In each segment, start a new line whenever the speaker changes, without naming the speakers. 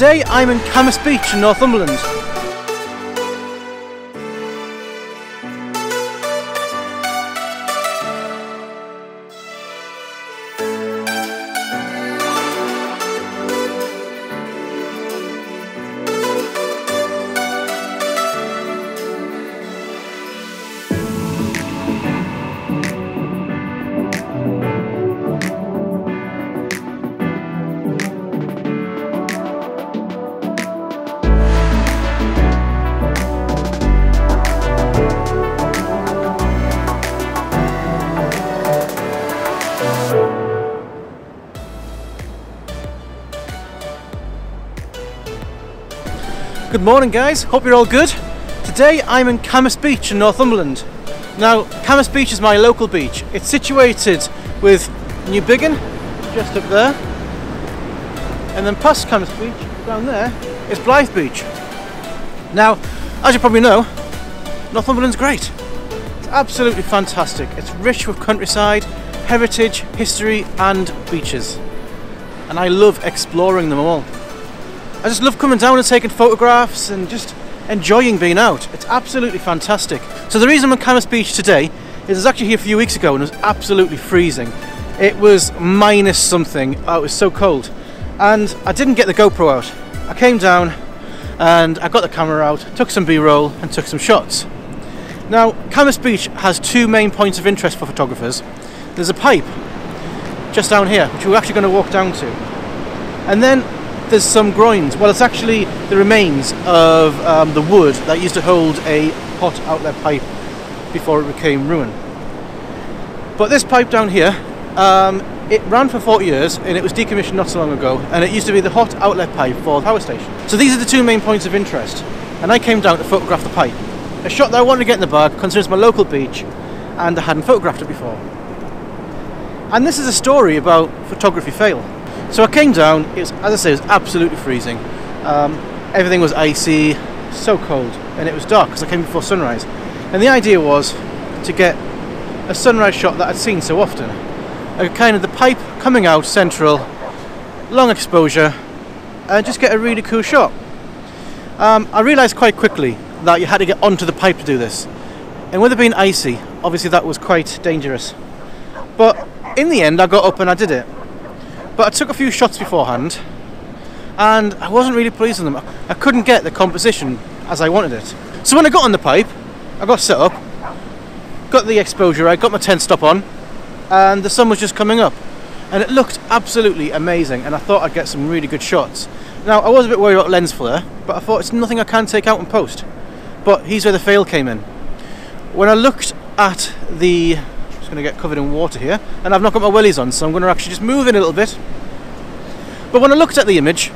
Today I'm in Camas Beach in Northumberland. Good morning guys, hope you're all good. Today I'm in Camas Beach in Northumberland. Now Camas Beach is my local beach. It's situated with New Biggin, just up there, and then past Camas Beach, down there, is Blythe Beach. Now, as you probably know, Northumberland's great. It's absolutely fantastic. It's rich with countryside, heritage, history and beaches. And I love exploring them all. I just love coming down and taking photographs and just enjoying being out. It's absolutely fantastic. So the reason I'm on Camas Beach today is I was actually here a few weeks ago and it was absolutely freezing. It was minus something. Oh, it was so cold. And I didn't get the GoPro out. I came down and I got the camera out, took some B-roll and took some shots. Now, Camas Beach has two main points of interest for photographers. There's a pipe just down here, which we're actually going to walk down to. And then there's some groins. Well, it's actually the remains of the wood that used to hold a hot outlet pipe before it became ruin. But this pipe down here, it ran for 40 years and it was decommissioned not so long ago, and it used to be the hot outlet pipe for the power station. So these are the two main points of interest, and I came down to photograph the pipe. A shot that I wanted to get in the bag, considering it's my local beach and I hadn't photographed it before. And this is a story about photography fail. So I came down, it was, as I say, it was absolutely freezing. Everything was icy, so cold, and it was dark because I came before sunrise. And the idea was to get a sunrise shot that I'd seen so often. Kind of the pipe coming out central, long exposure, and just get a really cool shot. I realised quite quickly that you had to get onto the pipe to do this. And with it being icy, obviously that was quite dangerous. But in the end I got up and I did it. But I took a few shots beforehand and I wasn't really pleased with them. I couldn't get the composition as I wanted it. So when I got on the pipe, I got set up, got the exposure right, got my 10 stop on, and the sun was just coming up. And it looked absolutely amazing, and I thought I'd get some really good shots. Now, I was a bit worried about lens flare, but I thought it's nothing I can take out and post. But here's where the fail came in. When I looked at the... going to get covered in water here, and I've not got my wellies on, so I'm going to actually just move in a little bit. But when I looked at the image,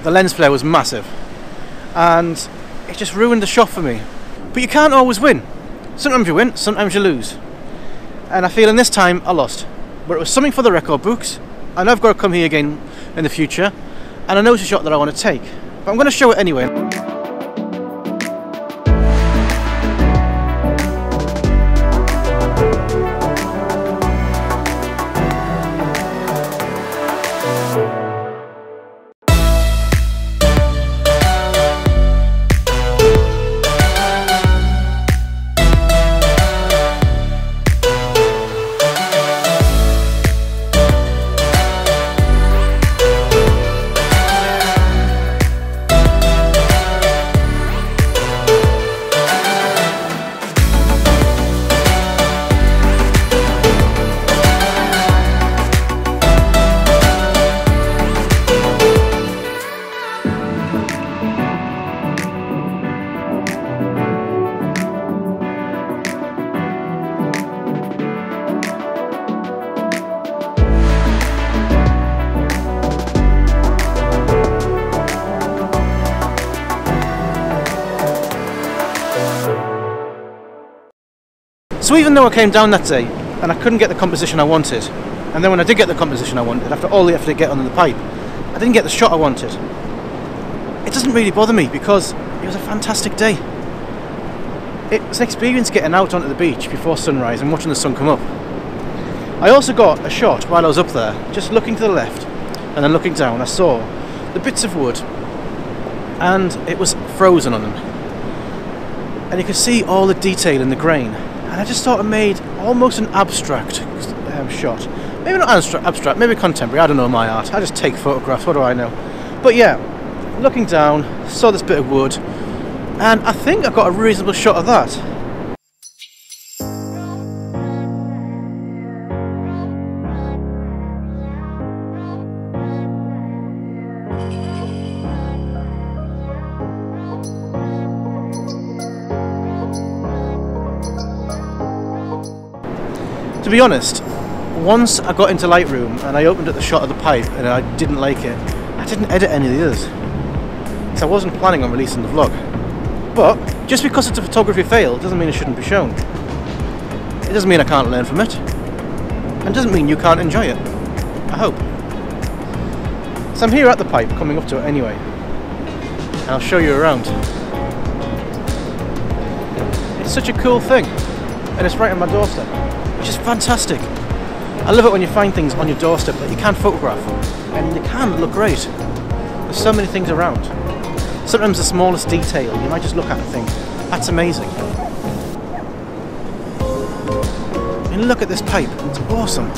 the lens flare was massive and it just ruined the shot for me. But you can't always win. Sometimes you win, sometimes you lose, and I feel in this time I lost. But it was something for the record books, and I've got to come here again in the future, and I know it's a shot that I want to take, but I'm going to show it anyway. So even though I came down that day and I couldn't get the composition I wanted, and then when I did get the composition I wanted, after all the effort to get under the pipe, I didn't get the shot I wanted. It doesn't really bother me because it was a fantastic day. It was an experience getting out onto the beach before sunrise and watching the sun come up. I also got a shot while I was up there, just looking to the left and then looking down. I saw the bits of wood, and it was frozen on them. And you could see all the detail in the grain. And I just sort of made almost an abstract shot. Maybe not abstract, maybe contemporary, I don't know my art. I just take photographs, what do I know? But yeah, looking down, saw this bit of wood, and I think I got a reasonable shot of that. To be honest, once I got into Lightroom and I opened up the shot of the pipe and I didn't like it, I didn't edit any of the others. So I wasn't planning on releasing the vlog. But just because it's a photography fail doesn't mean it shouldn't be shown. It doesn't mean I can't learn from it. And doesn't mean you can't enjoy it. I hope. So I'm here at the pipe, coming up to it anyway. And I'll show you around. It's such a cool thing. And it's right on my doorstep. Which is fantastic. I love it when you find things on your doorstep that you can photograph, and they can look great. There's so many things around. Sometimes the smallest detail, you might just look at and think, that's amazing. And look at this pipe, it's awesome.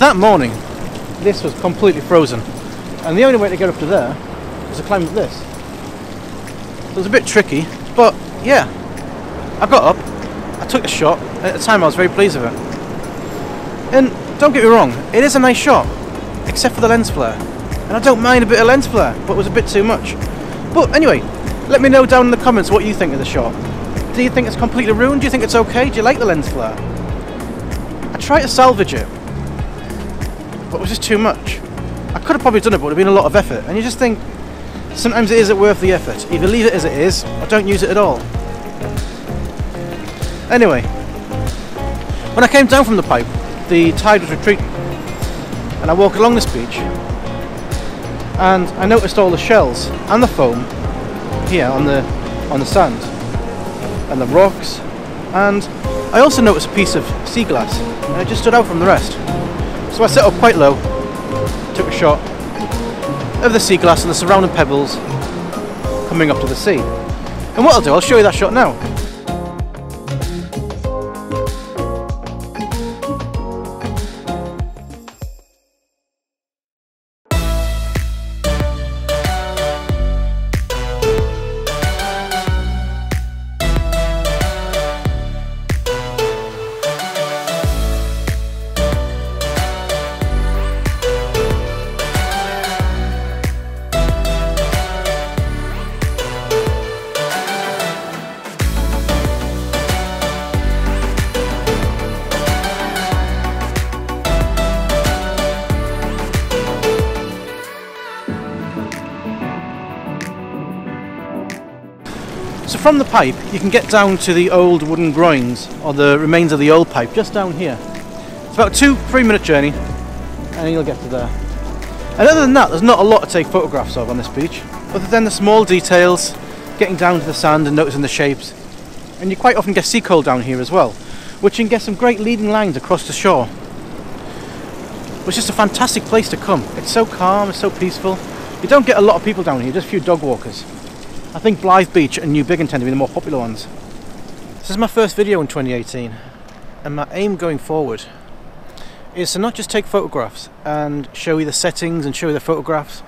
That morning, this was completely frozen, and the only way to get up to there was to climb up this. It was a bit tricky, but yeah, I got up, I took a shot. At the time I was very pleased with it. And don't get me wrong, it is a nice shot, except for the lens flare. And I don't mind a bit of lens flare, but it was a bit too much. But anyway, let me know down in the comments what you think of the shot. Do you think it's completely ruined? Do you think it's okay? Do you like the lens flare? I tried to salvage it, but it was just too much. I could have probably done it, but it would have been a lot of effort. And you just think, sometimes it isn't worth the effort. Either leave it as it is, or don't use it at all. Anyway, when I came down from the pipe, the tide was retreating. And I walked along this beach, and I noticed all the shells and the foam here on the sand, and the rocks, and I also noticed a piece of sea glass, and it just stood out from the rest. So I set up quite low, took a shot of the sea glass and the surrounding pebbles coming up to the sea. And what I'll do, I'll show you that shot now. So from the pipe you can get down to the old wooden groins, or the remains of the old pipe, just down here. It's about a 2-3 minute journey and you'll get to there. And other than that, there's not a lot to take photographs of on this beach, other than the small details, getting down to the sand and noticing the shapes. And you quite often get sea coal down here as well, which you can get some great leading lines across the shore. It's just a fantastic place to come. It's so calm, it's so peaceful. You don't get a lot of people down here, just a few dog walkers. I think Blythe Beach and New Biggin tend to be the more popular ones. This is my first video in 2018, and my aim going forward is to not just take photographs and show you the settings and show you the photographs.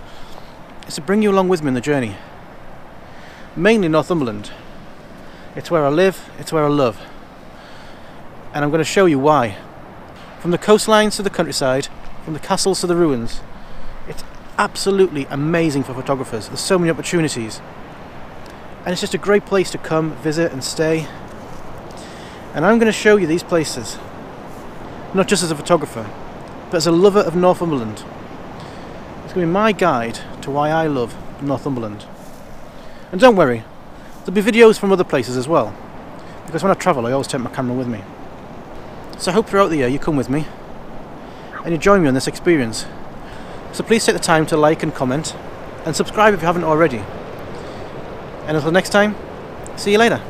It's to bring you along with me on the journey. Mainly Northumberland. It's where I live, it's where I love. And I'm going to show you why. From the coastlines to the countryside, from the castles to the ruins, it's absolutely amazing for photographers. There's so many opportunities. And it's just a great place to come, visit and stay. And I'm going to show you these places, not just as a photographer, but as a lover of Northumberland. It's going to be my guide to why I love Northumberland. And don't worry, there'll be videos from other places as well, because when I travel I always take my camera with me. So I hope throughout the year you come with me and you join me on this experience. So please take the time to like and comment and subscribe if you haven't already. And until next time, see you later.